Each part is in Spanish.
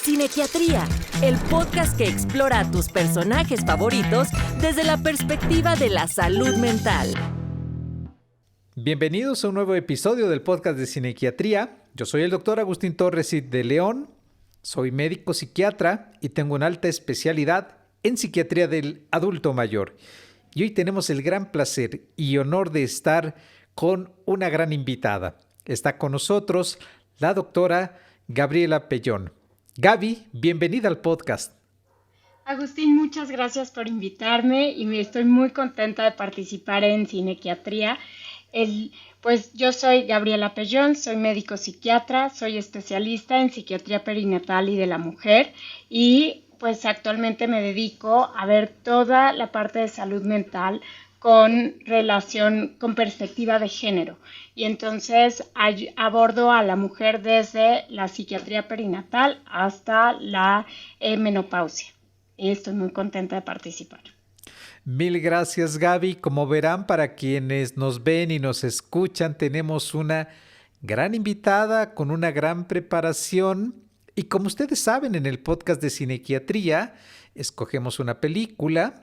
Cinequiatría, el podcast que explora a tus personajes favoritos desde la perspectiva de la salud mental. Bienvenidos a un nuevo episodio del podcast de Cinequiatría. Yo soy el doctor Agustín Torres de León, soy médico psiquiatra y tengo una alta especialidad en psiquiatría del adulto mayor. Y hoy tenemos el gran placer y honor de estar con una gran invitada. Está con nosotros la doctora Gabriela Pellón. Gaby, bienvenida al podcast. Agustín, muchas gracias por invitarme y me estoy muy contenta de participar en Cinequiatría. Pues yo soy Gabriela Pellón, soy médico psiquiatra, soy especialista en psiquiatría perinatal y de la mujer y pues actualmente me dedico a ver toda la parte de salud mental con relación, con perspectiva de género. Y entonces abordo a la mujer desde la psiquiatría perinatal hasta la menopausia. Y estoy muy contenta de participar. Mil gracias, Gaby. Como verán, para quienes nos ven y nos escuchan, tenemos una gran invitada con una gran preparación. Y como ustedes saben, en el podcast de Cinequiatría, escogemos una película,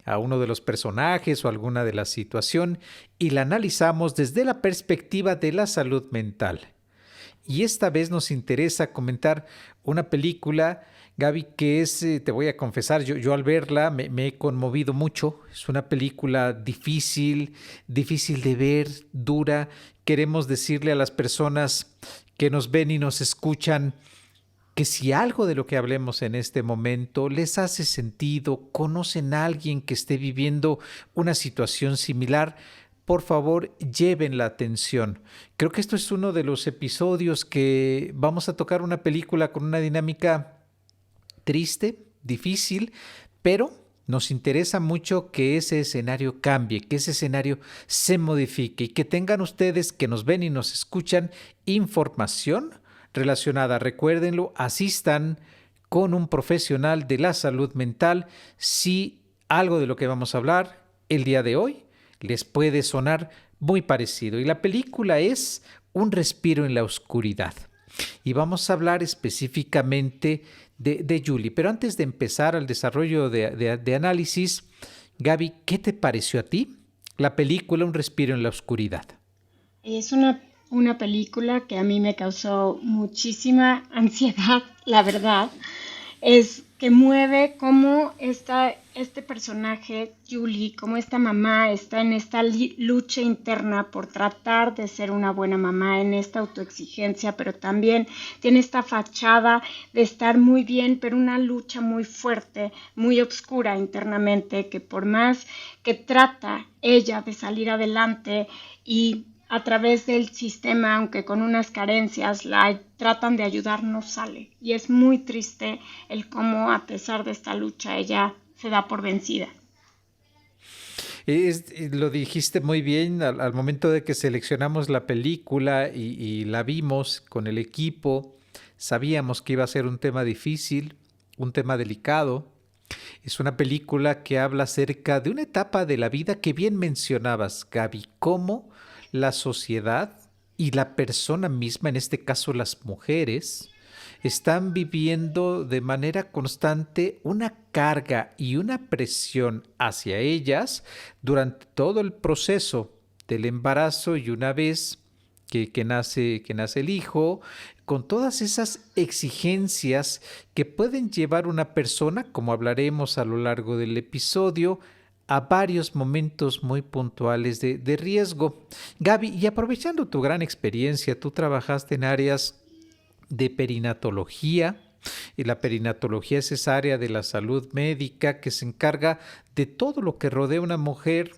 a uno de los personajes o alguna de la situación y la analizamos desde la perspectiva de la salud mental. Y esta vez nos interesa comentar una película, Gaby, que es, te voy a confesar, yo al verla me he conmovido mucho. Es una película difícil de ver, dura. Queremos decirle a las personas que nos ven y nos escuchan que si algo de lo que hablemos en este momento les hace sentido, conocen a alguien que esté viviendo una situación similar, por favor, lleven la atención. Creo que esto es uno de los episodios que vamos a tocar una película con una dinámica triste, difícil, pero nos interesa mucho que ese escenario cambie, que ese escenario se modifique y que tengan ustedes que nos ven y nos escuchan información relacionada. Recuérdenlo, asistan con un profesional de la salud mental si algo de lo que vamos a hablar el día de hoy les puede sonar muy parecido. Y la película es Un respiro en la oscuridad. Y vamos a hablar específicamente de Julie. Pero antes de empezar al desarrollo de análisis, Gaby, ¿qué te pareció a ti la película Un respiro en la oscuridad? Es una película que a mí me causó muchísima ansiedad, la verdad. Es que mueve cómo este personaje, Julie, como esta mamá está en esta lucha interna por tratar de ser una buena mamá, en esta autoexigencia, pero también tiene esta fachada de estar muy bien, pero una lucha muy fuerte, muy oscura internamente, que por más que trata ella de salir adelante y a través del sistema, aunque con unas carencias, la tratan de ayudar, no sale. Y es muy triste el cómo, a pesar de esta lucha, ella se da por vencida. Lo dijiste muy bien al momento de que seleccionamos la película y la vimos con el equipo. Sabíamos que iba a ser un tema difícil, un tema delicado. Es una película que habla acerca de una etapa de la vida que bien mencionabas, Gaby, cómo la sociedad y la persona misma, en este caso las mujeres, están viviendo de manera constante una carga y una presión hacia ellas durante todo el proceso del embarazo y una vez que nace el hijo, con todas esas exigencias que pueden llevar una persona, como hablaremos a lo largo del episodio, a varios momentos muy puntuales de riesgo. Gaby, y aprovechando tu gran experiencia, tú trabajaste en áreas de perinatología, y la perinatología es esa área de la salud médica que se encarga de todo lo que rodea a una mujer,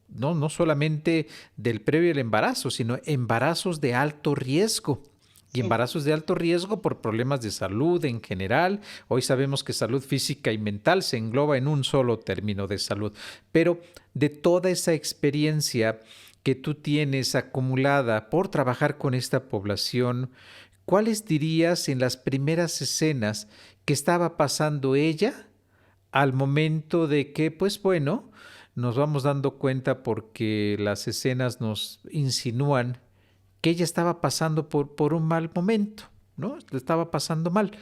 no solamente del previo al embarazo, sino embarazos de alto riesgo. Y Sí. embarazos de alto riesgo por problemas de salud en general. Hoy sabemos que salud física y mental se engloba en un solo término de salud. Pero de toda esa experiencia que tú tienes acumulada por trabajar con esta población, ¿cuáles dirías en las primeras escenas que estaba pasando ella al momento de que, pues bueno, nos vamos dando cuenta porque las escenas nos insinúan que ella estaba pasando por un mal momento, ¿no? Le estaba pasando mal.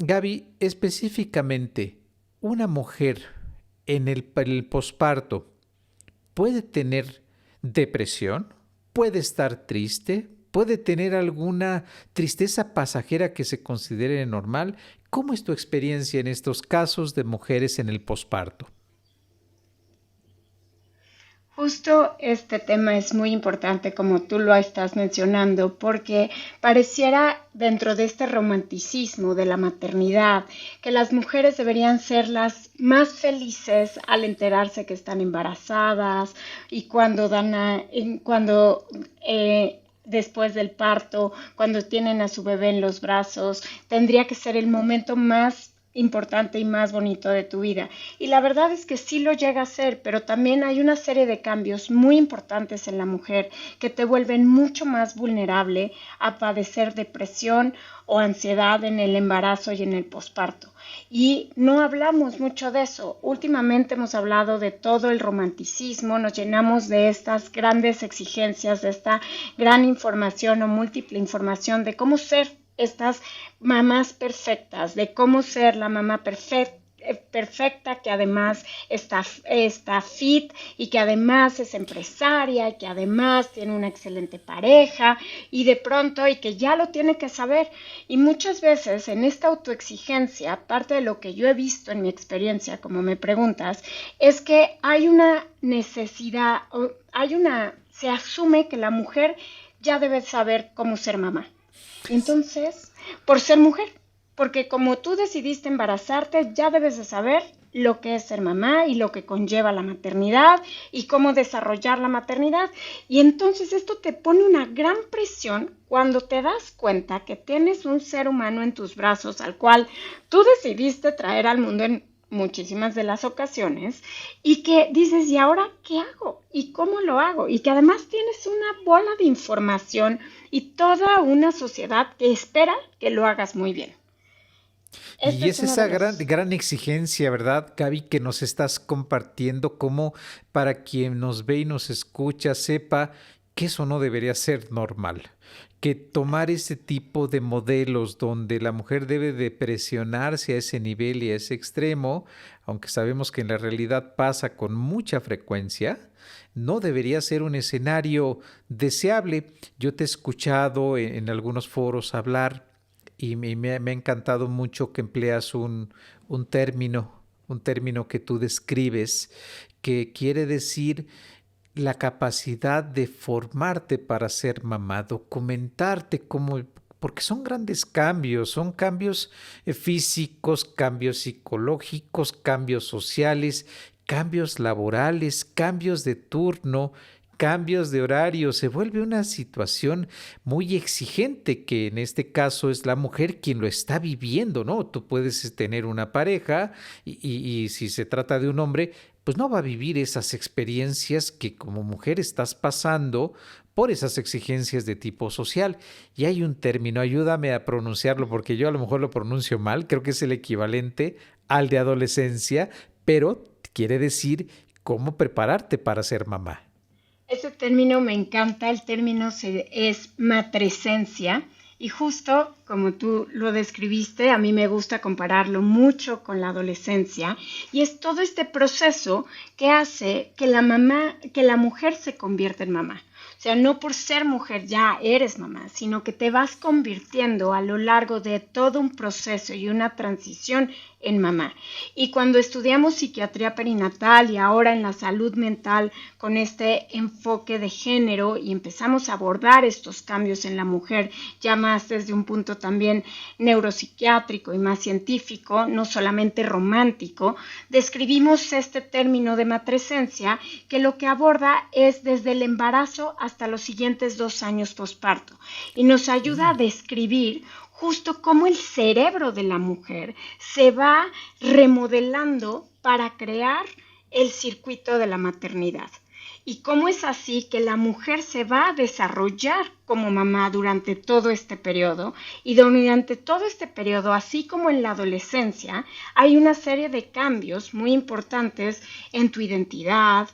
Gaby, específicamente, una mujer en el posparto puede tener depresión, puede estar triste, puede tener alguna tristeza pasajera que se considere normal. ¿Cómo es tu experiencia en estos casos de mujeres en el posparto? Justo este tema es muy importante como tú lo estás mencionando porque pareciera dentro de este romanticismo de la maternidad que las mujeres deberían ser las más felices al enterarse que están embarazadas y después del parto, cuando tienen a su bebé en los brazos, tendría que ser el momento más importante y más bonito de tu vida. Y la verdad es que sí lo llega a ser, pero también hay una serie de cambios muy importantes en la mujer que te vuelven mucho más vulnerable a padecer depresión o ansiedad en el embarazo y en el posparto. Y no hablamos mucho de eso. Últimamente hemos hablado de todo el romanticismo, nos llenamos de estas grandes exigencias, de esta gran información o múltiple información de cómo ser estas mamás perfectas, de cómo ser la mamá perfecta que además está fit y que además es empresaria y que además tiene una excelente pareja y de pronto y que ya lo tiene que saber. Y muchas veces en esta autoexigencia, parte de lo que yo he visto en mi experiencia, como me preguntas, es que hay una necesidad, se asume que la mujer ya debe saber cómo ser mamá. Entonces, por ser mujer, porque como tú decidiste embarazarte, ya debes de saber lo que es ser mamá y lo que conlleva la maternidad y cómo desarrollar la maternidad. Y entonces esto te pone una gran presión cuando te das cuenta que tienes un ser humano en tus brazos al cual tú decidiste traer al mundo en muchísimas de las ocasiones y que dices, ¿y ahora qué hago? ¿Y cómo lo hago? Y que además tienes una bola de información y toda una sociedad que espera que lo hagas muy bien. Y es esa gran exigencia, ¿verdad, Gaby, que nos estás compartiendo, como para quien nos ve y nos escucha sepa que eso no debería ser normal? Que tomar ese tipo de modelos donde la mujer debe de presionarse a ese nivel y a ese extremo, aunque sabemos que en la realidad pasa con mucha frecuencia, no debería ser un escenario deseable. Yo te he escuchado en algunos foros hablar y me ha encantado mucho que empleas un término que tú describes, que quiere decir la capacidad de formarte para ser mamá, documentarte como, porque son cambios físicos, cambios psicológicos, cambios sociales, cambios laborales, cambios de turno, cambios de horario. Se vuelve una situación muy exigente que en este caso es la mujer quien lo está viviendo, ¿no? Tú puedes tener una pareja y si se trata de un hombre, pues no va a vivir esas experiencias que como mujer estás pasando por esas exigencias de tipo social. Y hay un término, ayúdame a pronunciarlo porque yo a lo mejor lo pronuncio mal, creo que es el equivalente al de adolescencia, pero quiere decir cómo prepararte para ser mamá. Ese término me encanta, el término es matresencia y justo como tú lo describiste, a mí me gusta compararlo mucho con la adolescencia y es todo este proceso que hace que la mujer se convierta en mamá. O sea, no por ser mujer ya eres mamá, sino que te vas convirtiendo a lo largo de todo un proceso y una transición en mamá. Y cuando estudiamos psiquiatría perinatal y ahora en la salud mental con este enfoque de género y empezamos a abordar estos cambios en la mujer ya más desde un punto también neuropsiquiátrico y más científico, no solamente romántico, describimos este término de matresencia que lo que aborda es desde el embarazo hasta los siguientes 2 años posparto y nos ayuda a describir justo cómo el cerebro de la mujer se va remodelando para crear el circuito de la maternidad. Y cómo es así que la mujer se va a desarrollar como mamá durante todo este periodo y durante todo este periodo, así como en la adolescencia, hay una serie de cambios muy importantes en tu identidad,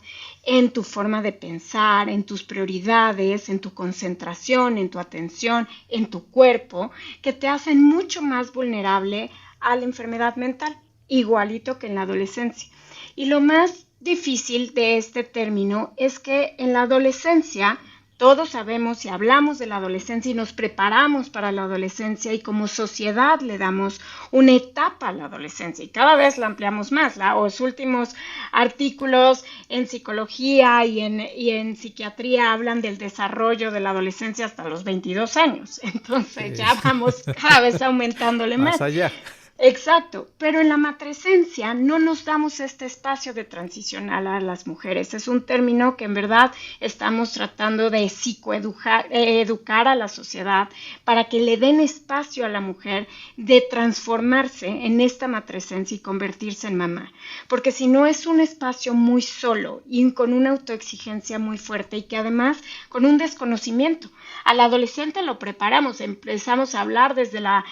en tu forma de pensar, en tus prioridades, en tu concentración, en tu atención, en tu cuerpo, que te hacen mucho más vulnerable a la enfermedad mental, igualito que en la adolescencia. Y lo más difícil de este término es que en la adolescencia todos sabemos y hablamos de la adolescencia y nos preparamos para la adolescencia y como sociedad le damos una etapa a la adolescencia y cada vez la ampliamos más. Los últimos artículos en psicología y en psiquiatría hablan del desarrollo de la adolescencia hasta los 22 años. Entonces ya vamos cada vez aumentándole más. Más allá. Exacto, pero en la matresencia no nos damos este espacio de transicional a las mujeres. Es un término que en verdad estamos tratando de educar a la sociedad para que le den espacio a la mujer de transformarse en esta matresencia y convertirse en mamá. Porque si no es un espacio muy solo y con una autoexigencia muy fuerte y que además con un desconocimiento. Al adolescente lo preparamos, empezamos a hablar desde la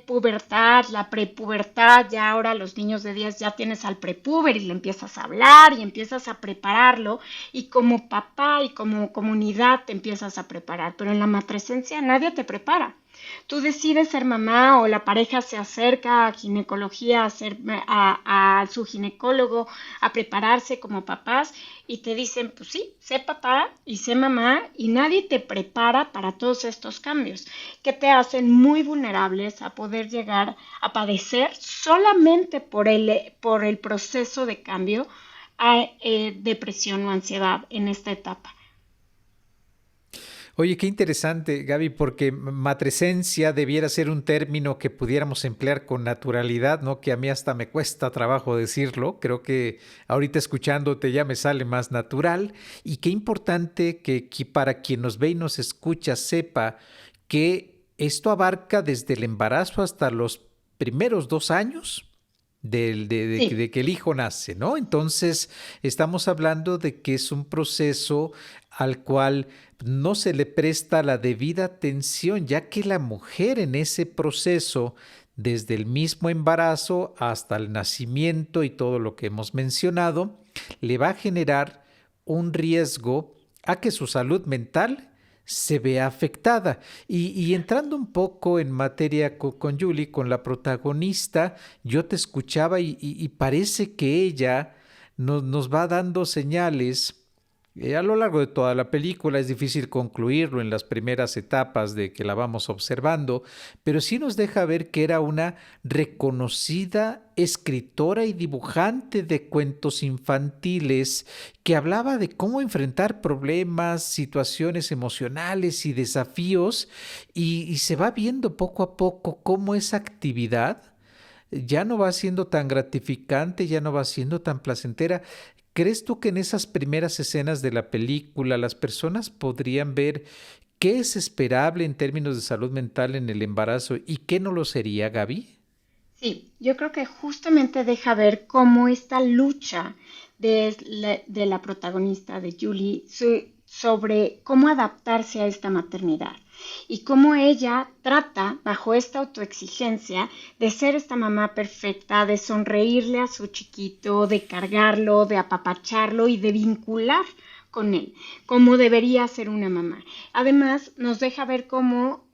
pubertad, la prepubertad, ya ahora los niños de 10 ya tienes al prepuber y le empiezas a hablar y empiezas a prepararlo y como papá y como comunidad te empiezas a preparar, pero en la matresencia nadie te prepara. Tú decides ser mamá o la pareja se acerca a ginecología, a su ginecólogo, a prepararse como papás y te dicen, pues sí, sé papá y sé mamá y nadie te prepara para todos estos cambios que te hacen muy vulnerables a poder llegar a padecer solamente por el proceso de cambio a depresión o ansiedad en esta etapa. Oye, qué interesante, Gaby, porque matresencia debiera ser un término que pudiéramos emplear con naturalidad, ¿no? Que a mí hasta me cuesta trabajo decirlo. Creo que ahorita escuchándote ya me sale más natural. Y qué importante que para quien nos ve y nos escucha sepa que esto abarca desde el embarazo hasta los primeros 2 años Sí. de que el hijo nace, ¿no? Entonces, estamos hablando de que es un proceso al cual no se le presta la debida atención, ya que la mujer en ese proceso, desde el mismo embarazo hasta el nacimiento y todo lo que hemos mencionado, le va a generar un riesgo a que su salud mental se vea afectada. Y entrando un poco en materia con Julie, con la protagonista, yo te escuchaba y parece que ella nos va dando señales. A lo largo de toda la película es difícil concluirlo en las primeras etapas de que la vamos observando, pero sí nos deja ver que era una reconocida escritora y dibujante de cuentos infantiles que hablaba de cómo enfrentar problemas, situaciones emocionales y desafíos y se va viendo poco a poco cómo esa actividad ya no va siendo tan gratificante, ya no va siendo tan placentera. ¿Crees tú que en esas primeras escenas de la película las personas podrían ver qué es esperable en términos de salud mental en el embarazo y qué no lo sería, Gaby? Sí, yo creo que justamente deja ver cómo esta lucha de la protagonista de Julie sobre cómo adaptarse a esta maternidad y cómo ella trata, bajo esta autoexigencia, de ser esta mamá perfecta, de sonreírle a su chiquito, de cargarlo, de apapacharlo y de vincular con él, como debería ser una mamá. Además, nos deja ver cómo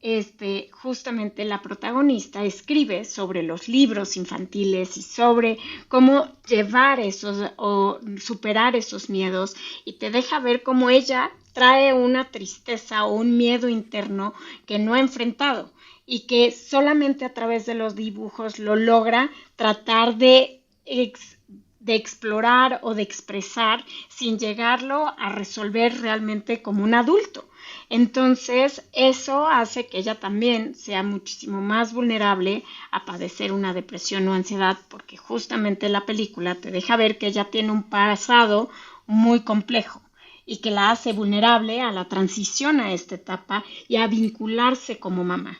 justamente la protagonista escribe sobre los libros infantiles y sobre cómo llevar esos o superar esos miedos y te deja ver cómo ella trae una tristeza o un miedo interno que no ha enfrentado y que solamente a través de los dibujos lo logra tratar de explorar o de expresar sin llegarlo a resolver realmente como un adulto. Entonces, eso hace que ella también sea muchísimo más vulnerable a padecer una depresión o ansiedad, porque justamente la película te deja ver que ella tiene un pasado muy complejo y que la hace vulnerable a la transición a esta etapa y a vincularse como mamá.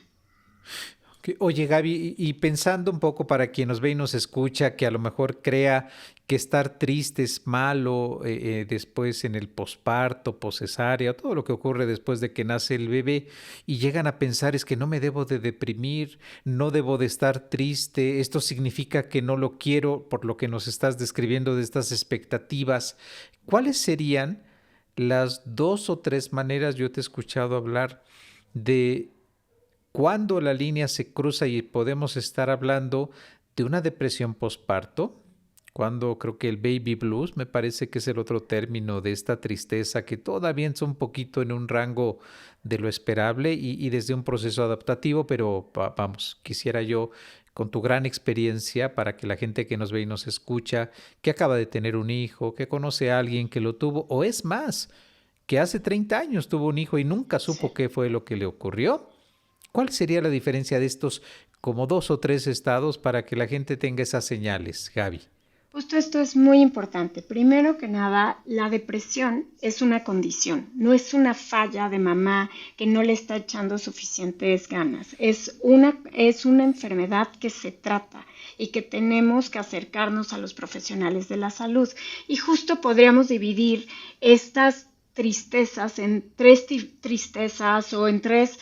Oye, Gaby, y pensando un poco para quien nos ve y nos escucha, que a lo mejor crea que estar triste es malo después en el posparto, poscesárea, todo lo que ocurre después de que nace el bebé, y llegan a pensar es que no me debo de deprimir, no debo de estar triste, esto significa que no lo quiero por lo que nos estás describiendo de estas expectativas. ¿Cuáles serían las 2 o 3 maneras, yo te he escuchado hablar de cuando la línea se cruza y podemos estar hablando de una depresión postparto, cuando creo que el baby blues me parece que es el otro término de esta tristeza que todavía está un poquito en un rango de lo esperable y desde un proceso adaptativo, pero vamos, quisiera yo con tu gran experiencia para que la gente que nos ve y nos escucha, que acaba de tener un hijo, que conoce a alguien que lo tuvo, o es más, que hace 30 años tuvo un hijo y nunca Sí. supo qué fue lo que le ocurrió. ¿Cuál sería la diferencia de estos como 2 o 3 estados para que la gente tenga esas señales, Gaby? Justo esto es muy importante. Primero que nada, la depresión es una condición, no es una falla de mamá que no le está echando suficientes ganas. Es una enfermedad que se trata y que tenemos que acercarnos a los profesionales de la salud. Y justo podríamos dividir estas tristezas en tres tristezas o en tres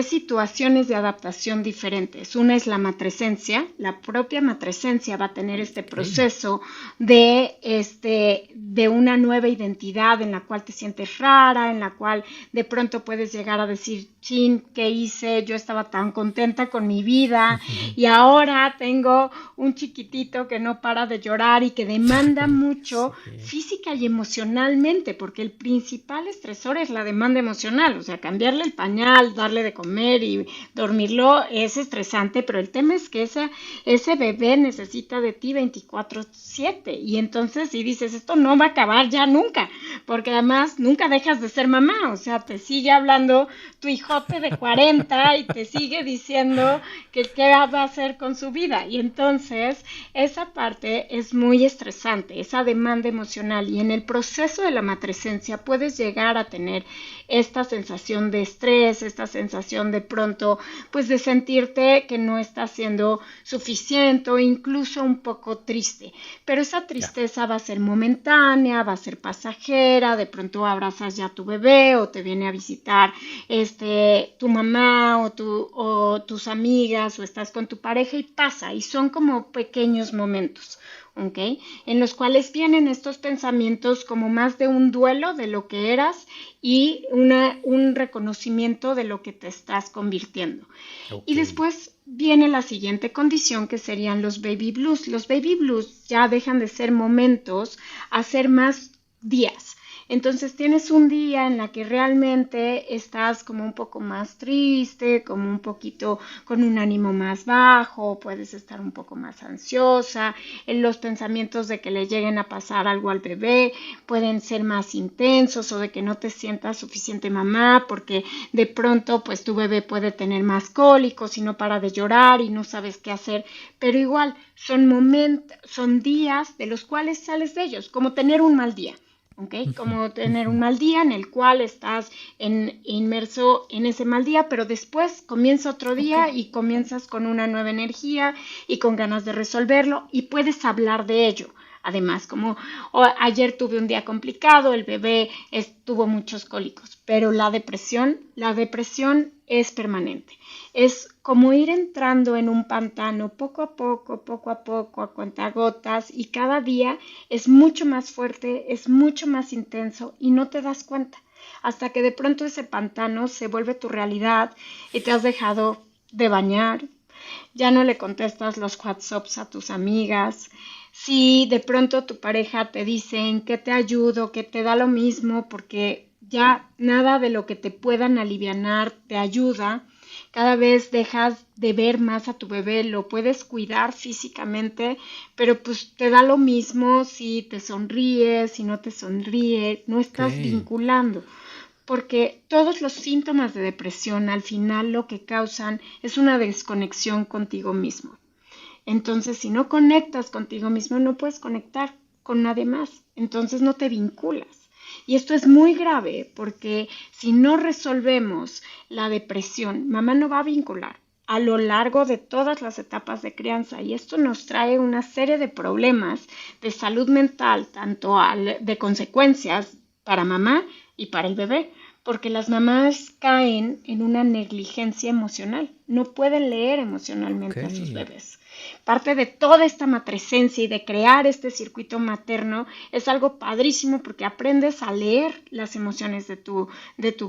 situaciones de adaptación diferentes. Una es la matresencia. La propia matresencia va a tener este Ok. proceso de una nueva identidad en la cual te sientes rara, en la cual de pronto puedes llegar a decir, chin, ¿qué hice? Yo estaba tan contenta con mi vida y ahora tengo un chiquitito que no para de llorar y que demanda mucho Sí, física y emocionalmente, porque el principal estresor es la demanda emocional. O sea, cambiarle el pañal, darle de comer y dormirlo es estresante, pero el tema es que ese bebé necesita de ti 24/7 y entonces si dices, esto no va a acabar ya nunca, porque además nunca dejas de ser mamá. O sea, te sigue hablando tu hijote de 40 y te sigue diciendo que qué va a hacer con su vida, y entonces esa parte es muy estresante, esa demanda emocional, y en el proceso de la matresencia puedes llegar a tener esta sensación de estrés, esta sensación de pronto, pues de sentirte que no está siendo suficiente o incluso un poco triste. Pero esa ya. tristeza va a ser momentánea, va a ser pasajera, de pronto abrazas ya a tu bebé o te viene a visitar tu mamá o tus amigas o estás con tu pareja y pasa, y son como pequeños momentos. ¿Ok? En los cuales vienen estos pensamientos como más de un duelo de lo que eras y un reconocimiento de lo que te estás convirtiendo. Y Ok. después viene la siguiente condición, que serían los baby blues. Los baby blues ya dejan de ser momentos a ser más días. Entonces tienes un día en la que realmente estás como un poco más triste, como un poquito con un ánimo más bajo, puedes estar un poco más ansiosa, en los pensamientos de que le lleguen a pasar algo al bebé pueden ser más intensos, o de que no te sientas suficiente mamá porque de pronto pues tu bebé puede tener más cólicos y no para de llorar y no sabes qué hacer, pero igual son días de los cuales sales de ellos, como tener un mal día. ¿Ok? Ujú, Como tener un ujú. mal día en el cual estás inmerso en ese mal día, pero después comienza otro Ok. día y comienzas con una nueva energía y con ganas de resolverlo y puedes hablar de ello. Además, como ayer tuve un día complicado, el bebé tuvo muchos cólicos, pero la depresión es permanente. Es como ir entrando en un pantano poco a poco, a cuentagotas, y cada día es mucho más fuerte, es mucho más intenso y no te das cuenta. Hasta que de pronto ese pantano se vuelve tu realidad y te has dejado de bañar, ya no le contestas los WhatsApps a tus amigas. Si de pronto tu pareja te dice que te ayudo, que te da lo mismo, porque ya nada de lo que te puedan alivianar te ayuda, cada vez dejas de ver más a tu bebé, lo puedes cuidar físicamente, pero pues te da lo mismo si te sonríes, si no te sonríe, no Ok. estás vinculando, porque todos los síntomas de depresión al final lo que causan es una desconexión contigo mismo. Entonces, si no conectas contigo mismo, no puedes conectar con nadie más. Entonces no te vinculas. Y esto es muy grave porque si no resolvemos la depresión, mamá no va a vincular a lo largo de todas las etapas de crianza, y esto nos trae una serie de problemas de salud mental, tanto de consecuencias para mamá y para el bebé, porque las mamás caen en una negligencia emocional, no pueden leer Ok. emocionalmente a sus bebés. Parte de toda esta matresencia y de crear este circuito materno es algo padrísimo, porque aprendes a leer las emociones de tu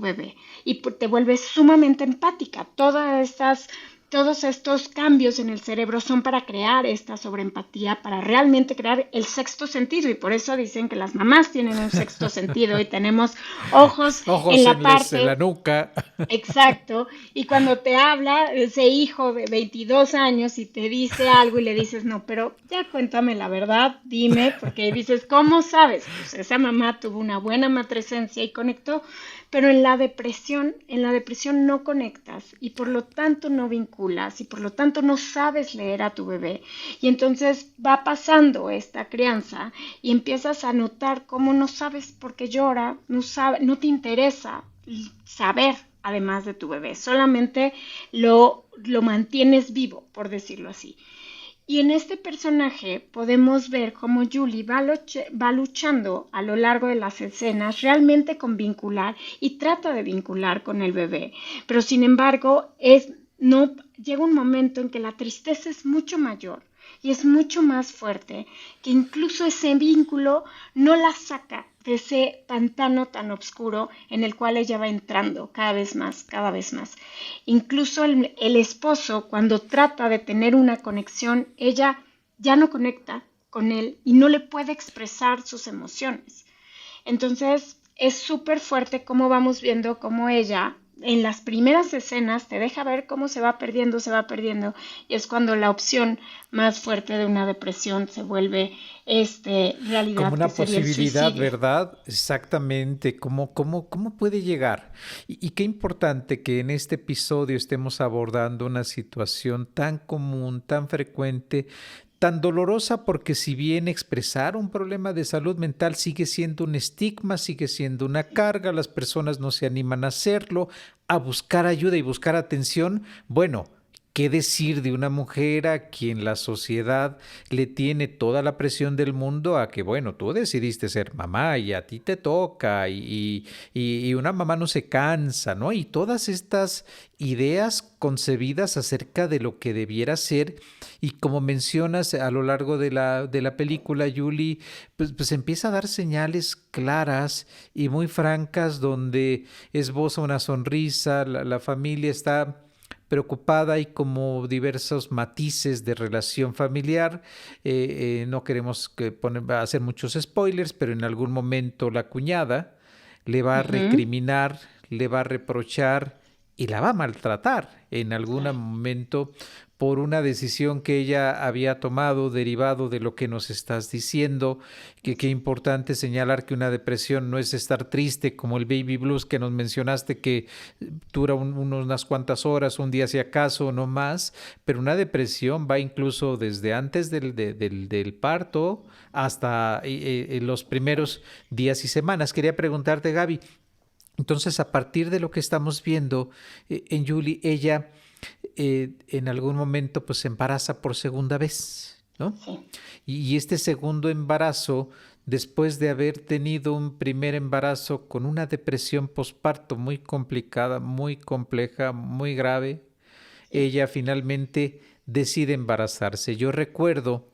bebé y te vuelves sumamente empática. Todas estas todos estos cambios en el cerebro son para crear esta sobreempatía, para realmente crear el sexto sentido. Y por eso dicen que las mamás tienen un sexto sentido y tenemos ojos en Ojos la en parte. la nuca. Exacto, y cuando te habla ese hijo de 22 años y te dice algo y le dices, no, pero ya cuéntame la verdad, dime, porque dices, ¿cómo sabes? Pues esa mamá tuvo una buena matresencia y conectó, pero en la depresión no conectas y por lo tanto no vinculas y por lo tanto no sabes leer a tu bebé. Y entonces va pasando esta crianza y empiezas a notar cómo no sabes por qué llora, no te interesa saber además de tu bebé, solamente lo mantienes vivo, por decirlo así. Y en este personaje podemos ver cómo Julie va luchando a lo largo de las escenas realmente con vincular y trata de vincular con el bebé, pero sin embargo no llega un momento en que la tristeza es mucho mayor y es mucho más fuerte, que incluso ese vínculo no la saca de ese pantano tan oscuro en el cual ella va entrando cada vez más, cada vez más. Incluso el esposo, cuando trata de tener una conexión, ella ya no conecta con él y no le puede expresar sus emociones. Entonces es súper fuerte cómo vamos viendo cómo ella en las primeras escenas te deja ver cómo se va perdiendo, y es cuando la opción más fuerte de una depresión se vuelve Como realidad, que una sería el posibilidad, suicidio. ¿verdad? Exactamente. ¿Cómo puede llegar? Y qué importante que en este episodio estemos abordando una situación tan común, tan frecuente, tan dolorosa, porque si bien expresar un problema de salud mental sigue siendo un estigma, sigue siendo una carga, las personas no se animan a hacerlo, a buscar ayuda y buscar atención, bueno. ¿Qué decir de una mujer a quien la sociedad le tiene toda la presión del mundo a que, bueno, tú decidiste ser mamá y a ti te toca y una mamá no se cansa, ¿no? Y todas estas ideas concebidas acerca de lo que debiera ser y como mencionas a lo largo de la película, Julie, pues empieza a dar señales claras y muy francas donde esboza una sonrisa, la familia está preocupada y como diversos matices de relación familiar. No queremos hacer muchos spoilers, pero en algún momento la cuñada le va a Ujú. recriminar, le va a reprochar y la va a maltratar en algún Claro. momento por una decisión que ella había tomado derivado de lo que nos estás diciendo, que qué importante señalar que una depresión no es estar triste como el baby blues que nos mencionaste que dura unas cuantas horas, un día si acaso, no más, pero una depresión va incluso desde antes del parto hasta los primeros días y semanas. Quería preguntarte, Gaby, entonces a partir de lo que estamos viendo en Julie, ella en algún momento pues se embaraza por segunda vez, ¿no? Sí. Y este segundo embarazo, después de haber tenido un primer embarazo con una depresión posparto muy complicada, muy compleja, muy grave, Sí. ella finalmente decide embarazarse. Yo recuerdo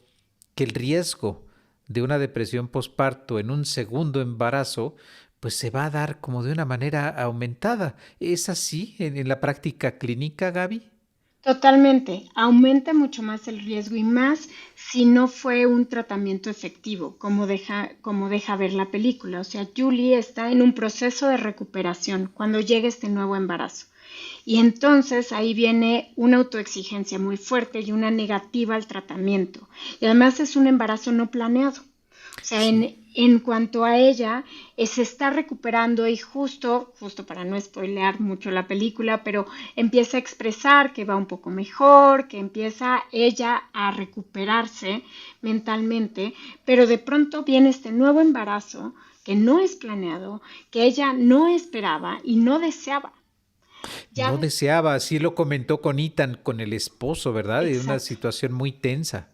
que el riesgo de una depresión posparto en un segundo embarazo pues se va a dar como de una manera aumentada. ¿Es así en la práctica clínica, Gaby? Totalmente, aumenta mucho más el riesgo y más si no fue un tratamiento efectivo, como deja ver la película. O sea, Julie está en un proceso de recuperación cuando llega este nuevo embarazo. Y entonces ahí viene una autoexigencia muy fuerte y una negativa al tratamiento. Y además es un embarazo no planeado. O sea, Sí. en cuanto a ella, se está recuperando y justo para no spoilear mucho la película, pero empieza a expresar que va un poco mejor, que empieza ella a recuperarse mentalmente, pero de pronto viene este nuevo embarazo que no es planeado, que ella no esperaba y no deseaba. Ya No de- deseaba, así lo comentó con Ethan, con el esposo, ¿verdad? De una exacto. situación muy tensa.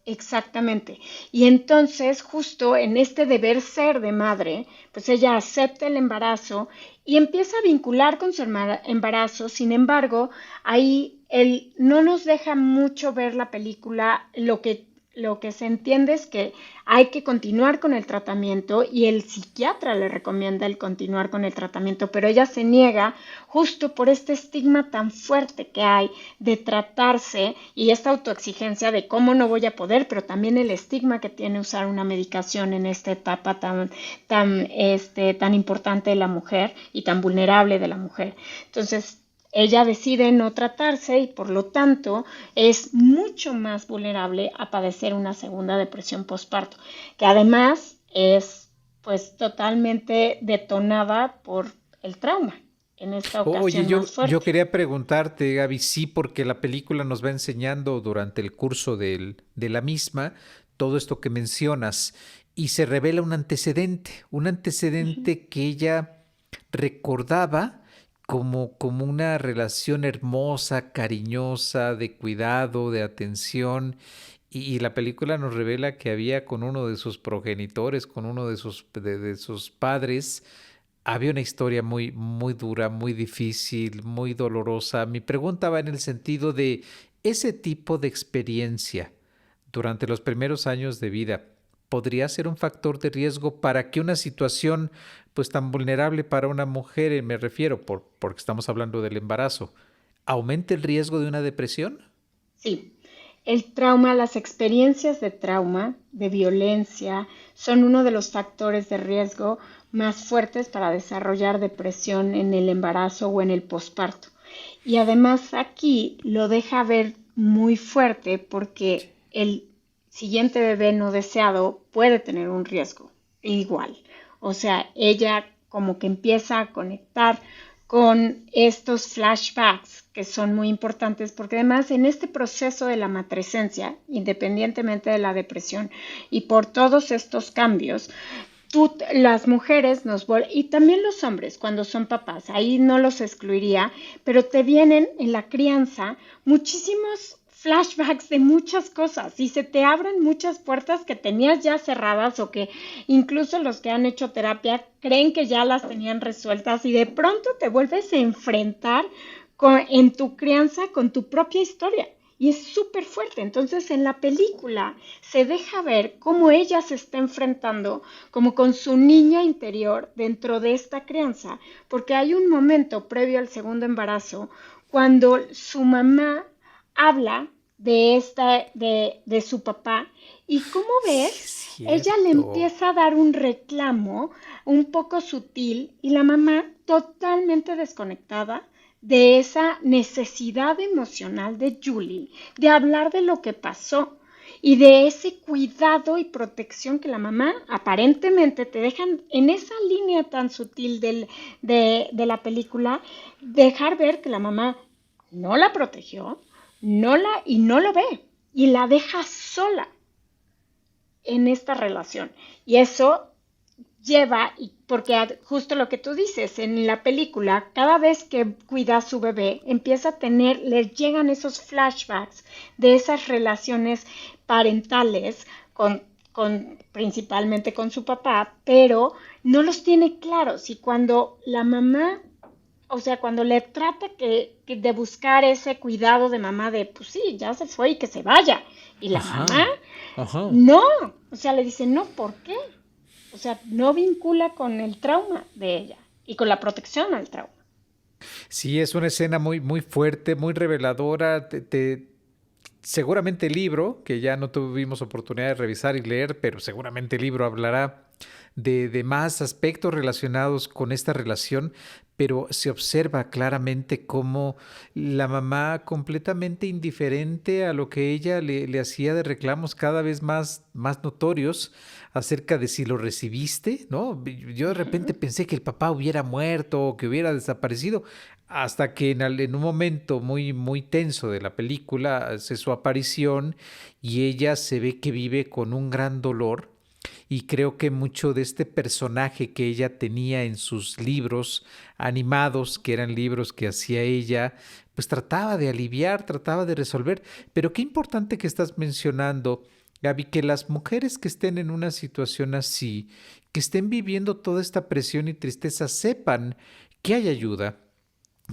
Exactamente. Y entonces, justo en este deber ser de madre, pues ella acepta el embarazo y empieza a vincular con su embarazo. Sin embargo, ahí él no nos deja mucho ver la película, lo que lo que se entiende es que hay que continuar con el tratamiento y el psiquiatra le recomienda el continuar con el tratamiento, pero ella se niega justo por este estigma tan fuerte que hay de tratarse y esta autoexigencia de cómo no voy a poder, pero también el estigma que tiene usar una medicación en esta etapa tan importante de la mujer y tan vulnerable de la mujer. Entonces, ella decide no tratarse y por lo tanto es mucho más vulnerable a padecer una segunda depresión postparto, que además es pues totalmente detonada por el trauma, en esta Oye, ocasión más yo fuerte. quería preguntarte, Gaby, sí, porque la película nos va enseñando durante el curso de la misma todo esto que mencionas y se revela un Ujú. antecedente que ella recordaba como una relación hermosa, cariñosa, de cuidado, de atención. Y la película nos revela que había con uno de sus progenitores, con uno de sus padres, había una historia muy, muy dura, muy difícil, muy dolorosa. Mi pregunta va en el sentido de ese tipo de experiencia durante los primeros años de vida. ¿Podría ser un factor de riesgo para que una situación pues tan vulnerable para una mujer, me refiero, porque estamos hablando del embarazo, aumente el riesgo de una depresión? Sí, el trauma, las experiencias de trauma, de violencia, son uno de los factores de riesgo más fuertes para desarrollar depresión en el embarazo o en el posparto. Y además aquí lo deja ver muy fuerte porque el siguiente bebé no deseado puede tener un riesgo igual. O sea, ella como que empieza a conectar con estos flashbacks que son muy importantes porque además en este proceso de la matrescencia, independientemente de la depresión y por todos estos cambios, las mujeres y también los hombres cuando son papás, ahí no los excluiría, pero te vienen en la crianza muchísimos flashbacks de muchas cosas y se te abren muchas puertas que tenías ya cerradas o que incluso los que han hecho terapia creen que ya las tenían resueltas y de pronto te vuelves a enfrentar en tu crianza con tu propia historia. Y es súper fuerte. Entonces en la película se deja ver cómo ella se está enfrentando como con su niña interior dentro de esta crianza, porque hay un momento previo al segundo embarazo cuando su mamá habla de su papá y como Sí, es ves, ella le cierto. empieza a dar un reclamo un poco sutil y la mamá totalmente desconectada de esa necesidad emocional de Julie de hablar de lo que pasó y de ese cuidado y protección que la mamá aparentemente te dejan en esa línea tan sutil de la película, dejar ver que la mamá no la protegió, y no lo ve y la deja sola en esta relación. Y eso lleva, porque justo lo que tú dices, en la película, cada vez que cuida a su bebé, empieza a le llegan esos flashbacks de esas relaciones parentales principalmente con su papá, pero no los tiene claros. Y cuando la mamá, o sea, cuando le trata de buscar ese cuidado de mamá de, pues sí, ya se fue y que se vaya. Y la mamá, Ajá, ajá. no, o sea, le dice, no, ¿por qué? O sea, no vincula con el trauma de ella y con la protección al trauma. Sí, es una escena muy, muy fuerte, muy reveladora. Seguramente el libro, que ya no tuvimos oportunidad de revisar y leer, pero seguramente el libro hablará de más aspectos relacionados con esta relación, pero se observa claramente cómo la mamá completamente indiferente a lo que ella le hacía de reclamos cada vez más, más notorios acerca de si lo recibiste, ¿no? Yo de repente pensé que el papá hubiera muerto o que hubiera desaparecido, hasta que en un momento muy, muy tenso de la película hace su aparición y ella se ve que vive con un gran dolor y creo que mucho de este personaje que ella tenía en sus libros animados, que eran libros que hacía ella, pues trataba de aliviar, trataba de resolver. Pero qué importante que estás mencionando, Gaby, que las mujeres que estén en una situación así, que estén viviendo toda esta presión y tristeza, sepan que hay ayuda,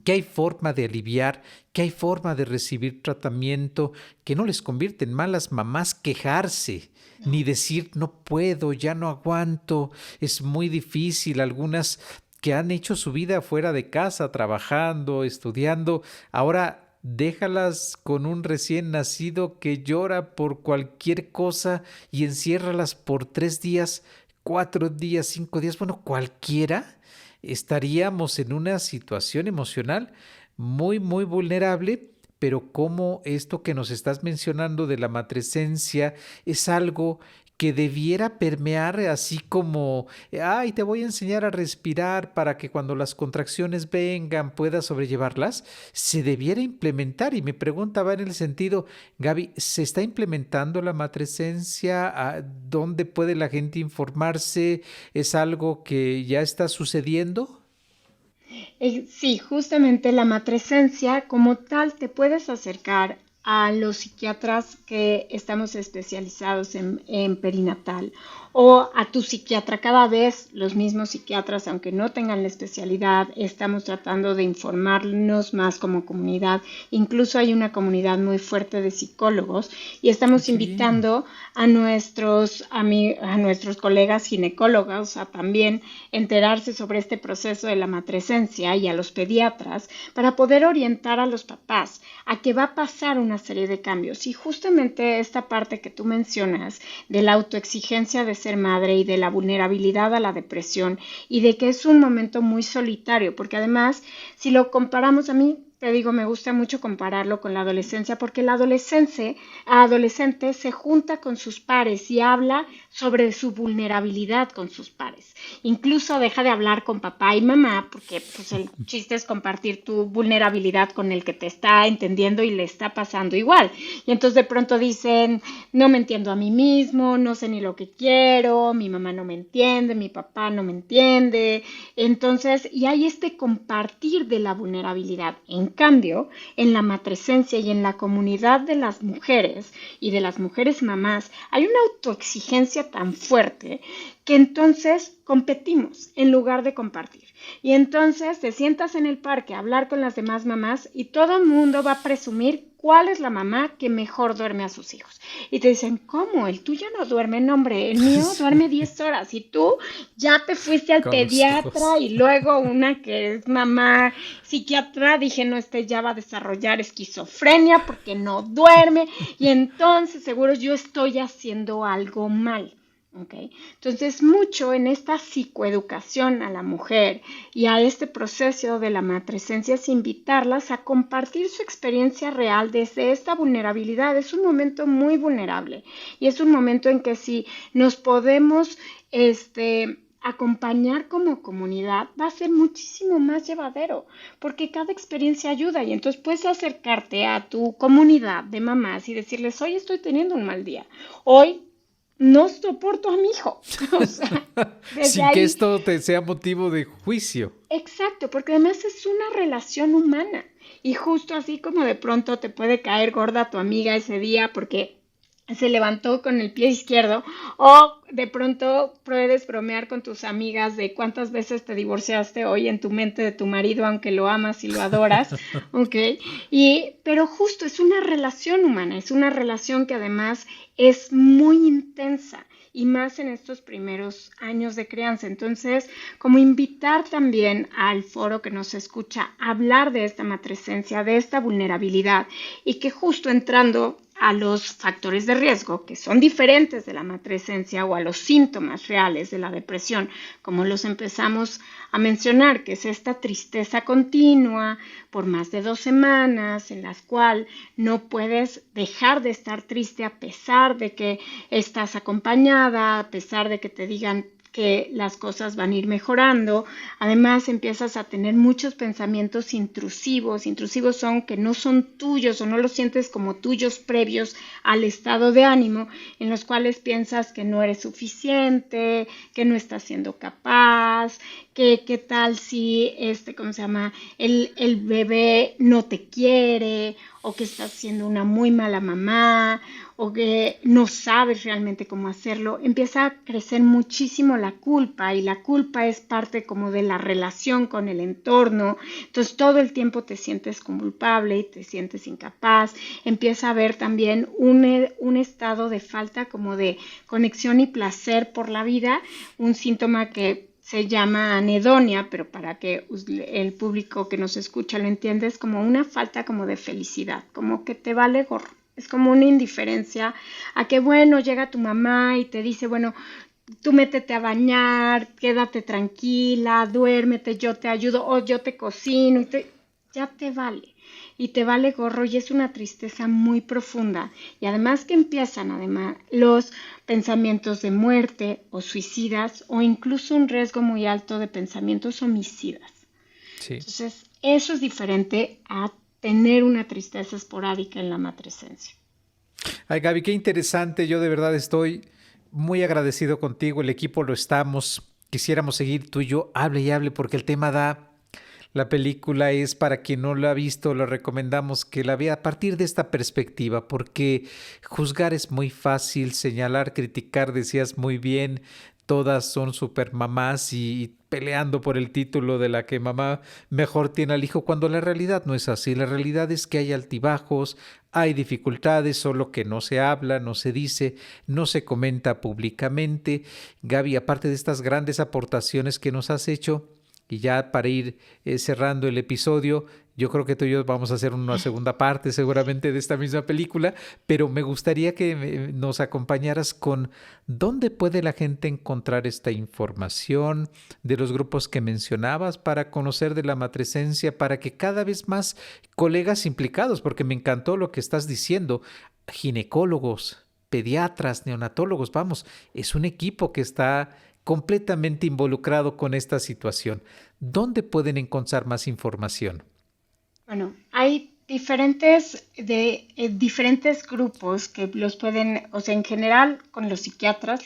que hay forma de aliviar, que hay forma de recibir tratamiento, que no les convierte en malas mamás quejarse, ni decir no puedo, ya no aguanto, es muy difícil. Algunas que han hecho su vida fuera de casa, trabajando, estudiando, ahora déjalas con un recién nacido que llora por cualquier cosa y enciérralas por 3 días, 4 días, 5 días, bueno, cualquiera estaríamos en una situación emocional muy, muy vulnerable, pero como esto que nos estás mencionando de la matresencia es algo que debiera permear así como, ay, te voy a enseñar a respirar para que cuando las contracciones vengan puedas sobrellevarlas, se debiera implementar. Y mi pregunta va en el sentido, Gaby, ¿se está implementando la matresencia? ¿Dónde puede la gente informarse? ¿Es algo que ya está sucediendo? Sí, justamente la matresencia como tal te puedes acercar a los psiquiatras que estamos especializados en perinatal o a tu psiquiatra. Cada vez los mismos psiquiatras, aunque no tengan la especialidad, estamos tratando de informarnos más como comunidad. Incluso hay una comunidad muy fuerte de psicólogos y Ay, estamos qué bien. invitando a nuestros colegas ginecólogos a también enterarse sobre este proceso de la matresencia y a los pediatras para poder orientar a los papás a que va a pasar una serie de cambios. Y justamente esta parte que tú mencionas de la autoexigencia de ser madre y de la vulnerabilidad a la depresión y de que es un momento muy solitario, porque además, si lo comparamos, a mí te digo, me gusta mucho compararlo con la adolescencia porque el adolescente se junta con sus pares y habla sobre su vulnerabilidad con sus pares. Incluso deja de hablar con papá y mamá porque pues, el chiste es compartir tu vulnerabilidad con el que te está entendiendo y le está pasando igual. Y entonces de pronto dicen, no me entiendo a mí mismo, no sé ni lo que quiero, mi mamá no me entiende, mi papá no me entiende. Entonces, y hay este compartir de la vulnerabilidad. En cambio, en la matresencia y en la comunidad de las mujeres y de las mujeres mamás, hay una autoexigencia tan fuerte que entonces competimos en lugar de compartir. Y entonces te sientas en el parque a hablar con las demás mamás y todo el mundo va a presumir cuál es la mamá que mejor duerme a sus hijos. Y te dicen, ¿cómo? El tuyo no duerme, no, hombre, el mío Sí, duerme 10 horas y tú ya te fuiste al con los pediatra ojos. y luego una que es mamá psiquiatra, dije, no, este ya va a desarrollar esquizofrenia porque no duerme y entonces seguro yo estoy haciendo algo mal. ¿Okay? Entonces, mucho en esta psicoeducación a la mujer y a este proceso de la matresencia es invitarlas a compartir su experiencia real desde esta vulnerabilidad. Es un momento muy vulnerable y es un momento en que si nos podemos acompañar como comunidad va a ser muchísimo más llevadero porque cada experiencia ayuda y entonces puedes acercarte a tu comunidad de mamás y decirles, hoy estoy teniendo un mal día, hoy no soporto a mi hijo. O sea, desde Sin que ahí, esto te sea motivo de juicio. exacto, porque además es una relación humana. Y justo así como de pronto te puede caer gorda tu amiga ese día porque se levantó con el pie izquierdo o de pronto puedes bromear con tus amigas de cuántas veces te divorciaste hoy en tu mente de tu marido aunque lo amas y lo adoras, ¿ok? Pero justo es una relación humana, es una relación que además es muy intensa y más en estos primeros años de crianza. Entonces, como invitar también al foro que nos escucha a hablar de esta matresencia, de esta vulnerabilidad y que justo entrando a los factores de riesgo que son diferentes de la matresencia o a los síntomas reales de la depresión, como los empezamos a mencionar, que es esta tristeza continua por más de 2 semanas en las cuales no puedes dejar de estar triste a pesar de que estás acompañada, a pesar de que te digan que las cosas van a ir mejorando. Además, empiezas a tener muchos pensamientos intrusivos. Intrusivos son que no son tuyos o no los sientes como tuyos previos al estado de ánimo, en los cuales piensas que no eres suficiente, que no estás siendo capaz, ¿Qué tal si ¿cómo se llama? El bebé no te quiere, o que estás siendo una muy mala mamá, o que no sabes realmente cómo hacerlo? Empieza a crecer muchísimo la culpa, y la culpa es parte como de la relación con el entorno. Entonces todo el tiempo te sientes culpable y te sientes incapaz. Empieza a haber también un estado de falta como de conexión y placer por la vida, un síntoma que se llama anedonia, pero para que el público que nos escucha lo entienda, es como una falta como de felicidad, como que te vale gorro. Es como una indiferencia a que, bueno, llega tu mamá y te dice, bueno, tú métete a bañar, quédate tranquila, duérmete, yo te ayudo, o yo te cocino, ya te vale. Y te vale gorro, y es una tristeza muy profunda. Y además que empiezan los pensamientos de muerte o suicidas, o incluso un riesgo muy alto de pensamientos homicidas. Sí. Entonces, eso es diferente a tener una tristeza esporádica en la matrescencia. Ay, Gaby, qué interesante. Yo de verdad estoy muy agradecido contigo. El equipo lo estamos. Quisiéramos seguir tú y yo, hable y hable, porque el tema da. La película es, para quien no la ha visto, lo recomendamos que la vea a partir de esta perspectiva, porque juzgar es muy fácil, señalar, criticar, decías muy bien, todas son super mamás y peleando por el título de la que mamá mejor tiene al hijo, cuando la realidad no es así. La realidad es que hay altibajos, hay dificultades, solo que no se habla, no se dice, no se comenta públicamente. Gaby, aparte de estas grandes aportaciones que nos has hecho, y ya para ir cerrando el episodio, yo creo que tú y yo vamos a hacer una segunda parte seguramente de esta misma película, pero me gustaría que nos acompañaras con dónde puede la gente encontrar esta información de los grupos que mencionabas para conocer de la matrescencia, para que cada vez más colegas implicados, porque me encantó lo que estás diciendo, ginecólogos, pediatras, neonatólogos, vamos, es un equipo que está completamente involucrado con esta situación. ¿Dónde pueden encontrar más información? Bueno, hay diferentes grupos que los pueden, o sea, en general con los psiquiatras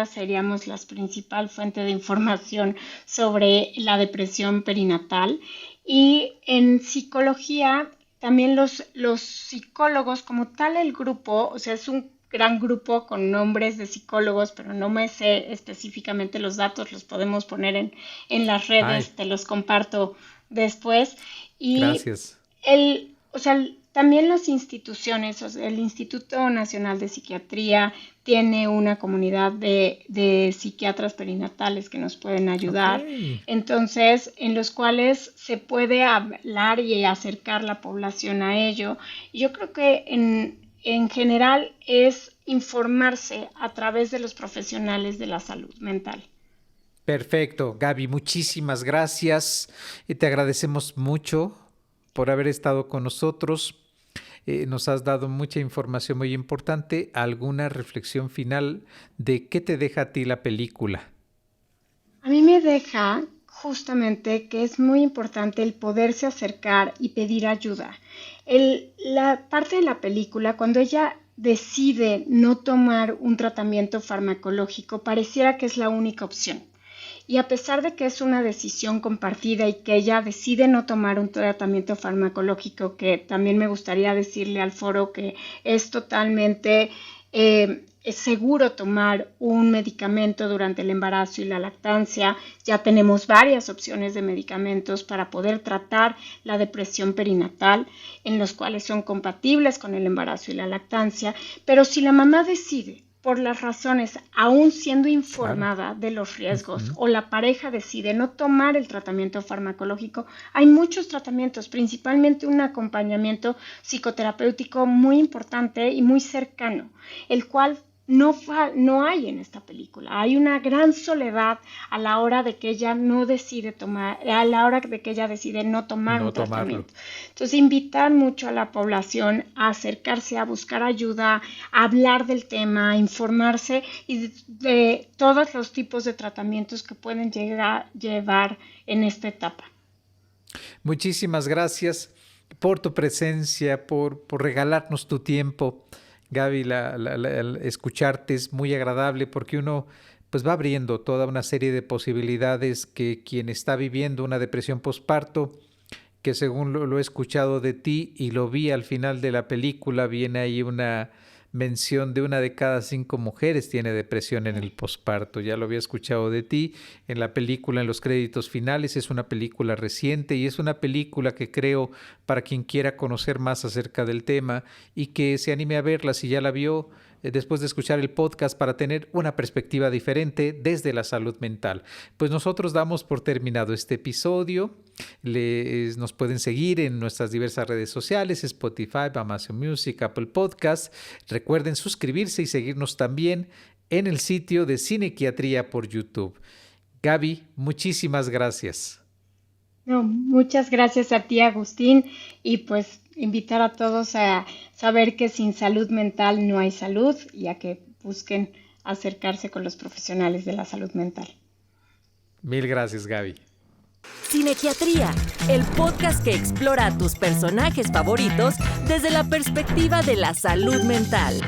seríamos la principal fuente de información sobre la depresión perinatal, y en psicología también los psicólogos como tal, el grupo, o sea, es un gran grupo con nombres de psicólogos, pero no me sé específicamente los datos, los podemos poner en las redes, Ay, te los comparto después. Y gracias. o sea, también las instituciones, o sea, el Instituto Nacional de Psiquiatría tiene una comunidad de psiquiatras perinatales que nos pueden Ok. ayudar, entonces, en los cuales se puede hablar y acercar la población a ello. Y yo creo que en general es informarse a través de los profesionales de la salud mental. Perfecto, Gaby, muchísimas gracias. Te agradecemos mucho por haber estado con nosotros. Nos has dado mucha información muy importante. ¿Alguna reflexión final de qué te deja a ti la película? A mí me deja justamente que es muy importante el poderse acercar y pedir ayuda. La parte de la película, cuando ella decide no tomar un tratamiento farmacológico, pareciera que es la única opción. Y a pesar de que es una decisión compartida y que ella decide no tomar un tratamiento farmacológico, que también me gustaría decirle al foro que es totalmente es seguro tomar un medicamento durante el embarazo y la lactancia. Ya tenemos varias opciones de medicamentos para poder tratar la depresión perinatal, en los cuales son compatibles con el embarazo y la lactancia, pero si la mamá decide, por las razones, aún siendo Claro. informada de los riesgos, Ujú. o la pareja decide no tomar el tratamiento farmacológico, hay muchos tratamientos, principalmente un acompañamiento psicoterapéutico muy importante y muy cercano, el cual no hay en esta película. Hay una gran soledad a la hora de que ella no decide tomar, a la hora de que ella decide no tomar un No tomarlo. tratamiento. Entonces, invitar mucho a la población a acercarse, a buscar ayuda, a hablar del tema, a informarse y de todos los tipos de tratamientos que pueden llevar en esta etapa. Muchísimas gracias por tu presencia, por regalarnos tu tiempo. Gaby, escucharte es muy agradable porque uno pues va abriendo toda una serie de posibilidades que quien está viviendo una depresión postparto, que según lo he escuchado de ti y lo vi al final de la película, viene ahí una mención de 1 de cada 5 mujeres tiene depresión en el posparto. Ya lo había escuchado de ti en la película, en los créditos finales. Es una película reciente y es una película que creo para quien quiera conocer más acerca del tema y que se anime a verla si ya la vio después de escuchar el podcast para tener una perspectiva diferente desde la salud mental. Pues nosotros damos por terminado este episodio. Nos pueden seguir en nuestras diversas redes sociales, Spotify, Amazon Music, Apple Podcasts. Recuerden suscribirse y seguirnos también en el sitio de Cinequiatría por YouTube. Gaby, muchísimas gracias. No, muchas gracias a ti, Agustín, y pues invitar a todos a saber que sin salud mental no hay salud y a que busquen acercarse con los profesionales de la salud mental. Mil gracias, Gaby. Cinequiatría, el podcast que explora a tus personajes favoritos desde la perspectiva de la salud mental.